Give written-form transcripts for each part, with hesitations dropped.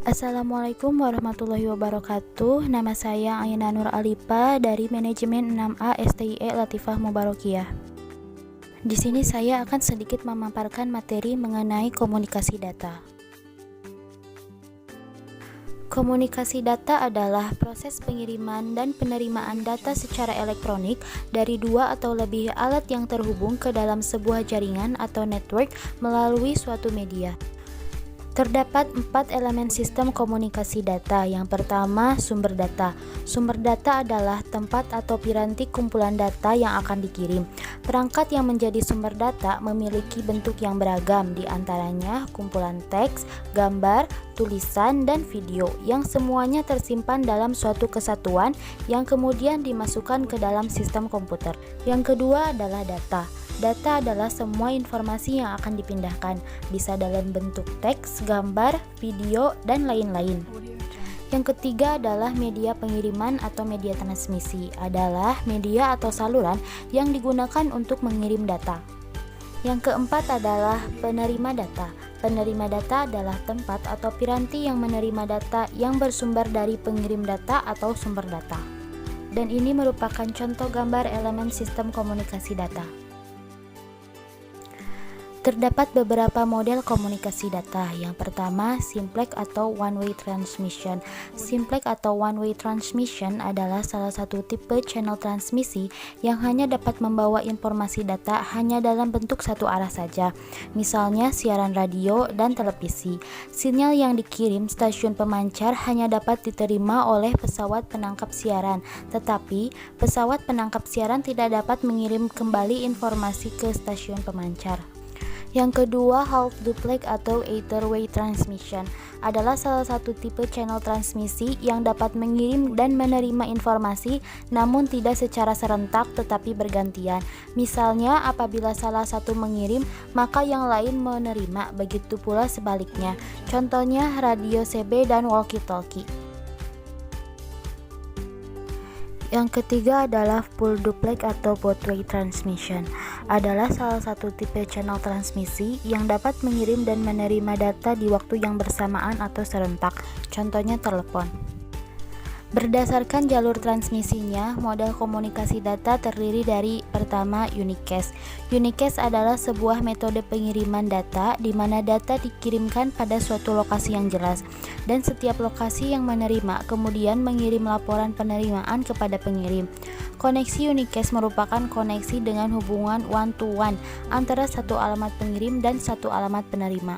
Assalamualaikum warahmatullahi wabarakatuh. Nama saya Aina Nur Alipa dari Manajemen 6A STIE Latifah Mubarokiyah. Di sini saya akan sedikit memaparkan materi mengenai komunikasi data. Komunikasi data adalah proses pengiriman dan penerimaan data secara elektronik dari dua atau lebih alat yang terhubung ke dalam sebuah jaringan atau network melalui suatu media. Terdapat 4 elemen sistem komunikasi data. Yang pertama, sumber data. Sumber data adalah tempat atau piranti kumpulan data yang akan dikirim. Perangkat yang menjadi sumber data memiliki bentuk yang beragam, di antaranya kumpulan teks, gambar, tulisan, dan video, yang semuanya tersimpan dalam suatu kesatuan yang kemudian dimasukkan ke dalam sistem komputer. Yang kedua adalah data. Data adalah semua informasi yang akan dipindahkan, bisa dalam bentuk teks, gambar, video, dan lain-lain. Yang ketiga adalah media pengiriman atau media transmisi, adalah media atau saluran yang digunakan untuk mengirim data. Yang keempat adalah penerima data. Penerima data adalah tempat atau piranti yang menerima data yang bersumber dari pengirim data atau sumber data. Dan ini merupakan contoh gambar elemen sistem komunikasi data. Terdapat beberapa model komunikasi data. Yang pertama, simplex atau one-way transmission. Simplex atau one-way transmission adalah salah satu tipe channel transmisi yang hanya dapat membawa informasi data hanya dalam bentuk satu arah saja. Misalnya siaran radio dan televisi. Sinyal yang dikirim stasiun pemancar hanya dapat diterima oleh pesawat penangkap siaran, tetapi pesawat penangkap siaran tidak dapat mengirim kembali informasi ke stasiun pemancar. Yang kedua, half duplex atau ether-way transmission adalah salah satu tipe channel transmisi yang dapat mengirim dan menerima informasi namun tidak secara serentak tetapi bergantian. Misalnya, apabila salah satu mengirim, maka yang lain menerima, begitu pula sebaliknya. Contohnya radio CB dan walkie-talkie. Yang ketiga adalah full duplex atau both-way transmission. Adalah salah satu tipe channel transmisi yang dapat mengirim dan menerima data di waktu yang bersamaan atau serentak. Contohnya telepon. Berdasarkan jalur transmisinya, model komunikasi data terdiri dari pertama, unicast. Unicast adalah sebuah metode pengiriman data di mana data dikirimkan pada suatu lokasi yang jelas, dan setiap lokasi yang menerima kemudian mengirim laporan penerimaan kepada pengirim. Koneksi unicast merupakan koneksi dengan hubungan one-to-one antara satu alamat pengirim dan satu alamat penerima.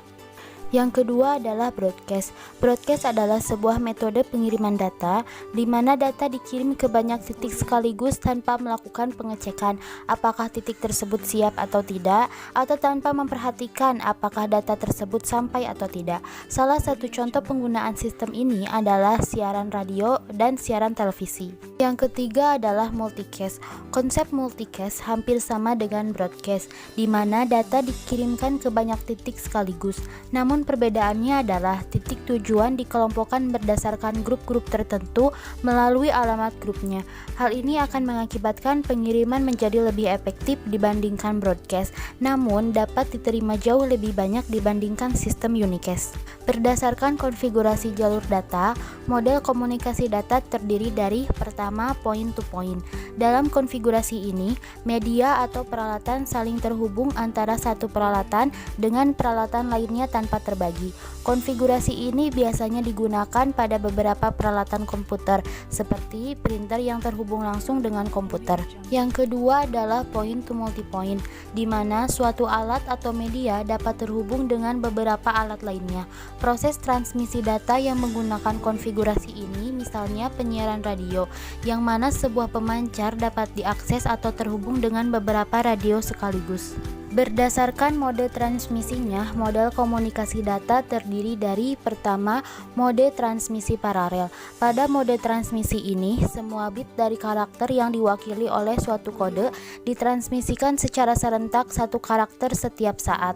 Yang kedua adalah broadcast. Broadcast adalah sebuah metode pengiriman data di mana data dikirim ke banyak titik sekaligus tanpa melakukan pengecekan apakah titik tersebut siap atau tidak, atau tanpa memperhatikan apakah data tersebut sampai atau tidak. Salah satu contoh penggunaan sistem ini adalah siaran radio dan siaran televisi. Yang ketiga adalah multicast. Konsep multicast hampir sama dengan broadcast, di mana data dikirimkan ke banyak titik sekaligus. Namun perbedaannya adalah titik tujuan dikelompokkan berdasarkan grup-grup tertentu melalui alamat grupnya. Hal ini akan mengakibatkan pengiriman menjadi lebih efektif dibandingkan broadcast, namun dapat diterima jauh lebih banyak dibandingkan sistem unicast. Berdasarkan konfigurasi jalur data, model komunikasi data terdiri dari pertama, point to point. Dalam konfigurasi ini, media atau peralatan saling terhubung antara satu peralatan dengan peralatan lainnya tanpa terbagi. Konfigurasi ini biasanya digunakan pada beberapa peralatan komputer, seperti printer yang terhubung langsung dengan komputer. Yang kedua adalah point to multipoint, di mana suatu alat atau media dapat terhubung dengan beberapa alat lainnya. Proses transmisi data yang menggunakan konfigurasi ini misalnya penyiaran radio, yang mana sebuah pemancar dapat diakses atau terhubung dengan beberapa radio sekaligus. Berdasarkan mode transmisinya, model komunikasi data terdiri dari pertama, mode transmisi paralel. Pada mode transmisi ini, semua bit dari karakter yang diwakili oleh suatu kode ditransmisikan secara serentak satu karakter setiap saat.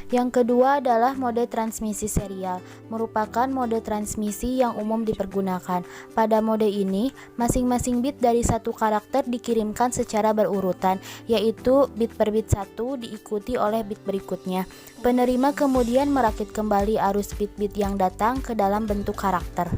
Yang kedua adalah mode transmisi serial, merupakan mode transmisi yang umum dipergunakan. Pada mode ini, masing-masing bit dari satu karakter dikirimkan secara berurutan, yaitu bit per bit 1 lalu diikuti oleh bit berikutnya. Penerima kemudian merakit kembali arus bit-bit yang datang ke dalam bentuk karakter.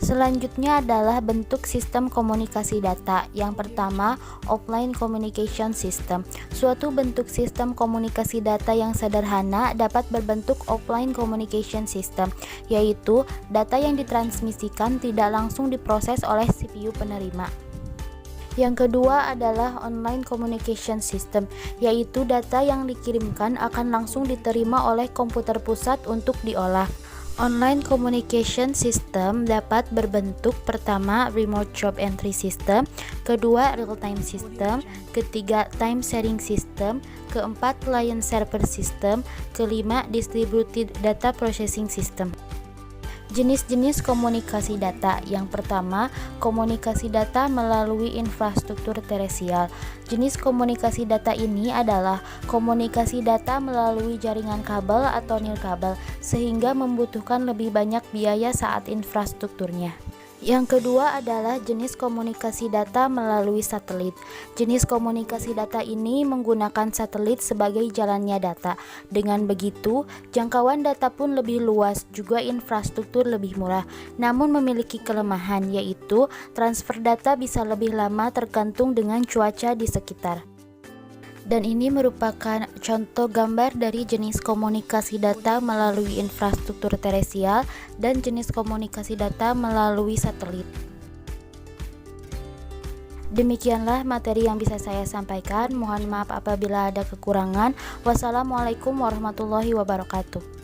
Selanjutnya adalah bentuk sistem komunikasi data. Yang pertama, offline communication system. Suatu bentuk sistem komunikasi data yang sederhana dapat berbentuk offline communication system, yaitu data yang ditransmisikan tidak langsung diproses oleh CPU penerima. Yang kedua adalah online communication system, yaitu data yang dikirimkan akan langsung diterima oleh komputer pusat untuk diolah. Online communication system dapat berbentuk pertama remote job entry system, kedua real-time system, ketiga time sharing system, keempat client server system, kelima distributed data processing system. Jenis-jenis komunikasi data. Yang pertama, komunikasi data melalui infrastruktur terestrial. Jenis komunikasi data ini adalah komunikasi data melalui jaringan kabel atau nirkabel, sehingga membutuhkan lebih banyak biaya saat infrastrukturnya. Yang kedua adalah jenis komunikasi data melalui satelit. Jenis komunikasi data ini menggunakan satelit sebagai jalannya data. Dengan begitu, jangkauan data pun lebih luas, juga infrastruktur lebih murah. Namun memiliki kelemahan, yaitu transfer data bisa lebih lama tergantung dengan cuaca di sekitar. Dan ini merupakan contoh gambar dari jenis komunikasi data melalui infrastruktur terestrial dan jenis komunikasi data melalui satelit. Demikianlah materi yang bisa saya sampaikan. Mohon maaf apabila ada kekurangan. Wassalamualaikum warahmatullahi wabarakatuh.